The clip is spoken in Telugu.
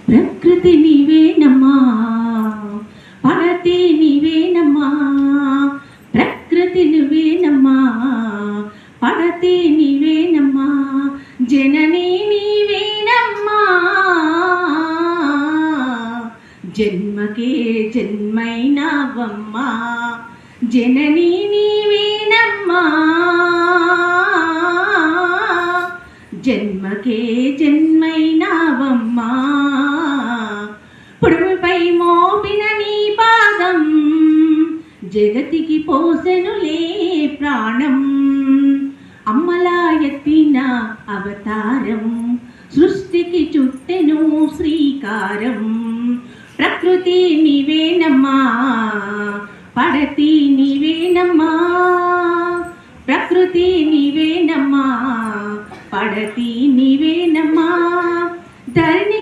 ప్రకృతి నీవేనమ్మా, పడతి నీవేనమ్మా, ప్రకృతి నువ్వేనమ్మా, పడతి నీవేనమ్మా, జననీ నీవేనమ్మా, జన్మకే జన్మైనావమ్మా, జననీ నీవేనమ్మా, జన్మకే జన్మైనావమ్మా, పుడమిపై మోపిన నీ పాదం జగతికి పోసెనులే ప్రాణం, అమ్మలా ఎత్తిన అవతారం సృష్టికి చుట్టెను శ్రీకారం, ప్రకృతి నీవేనమ్మా, పడతి నీవేనమ్మా, ప్రకృతి నీవేనమ్మా, పడతి నీవేనమ్మా, ధరణి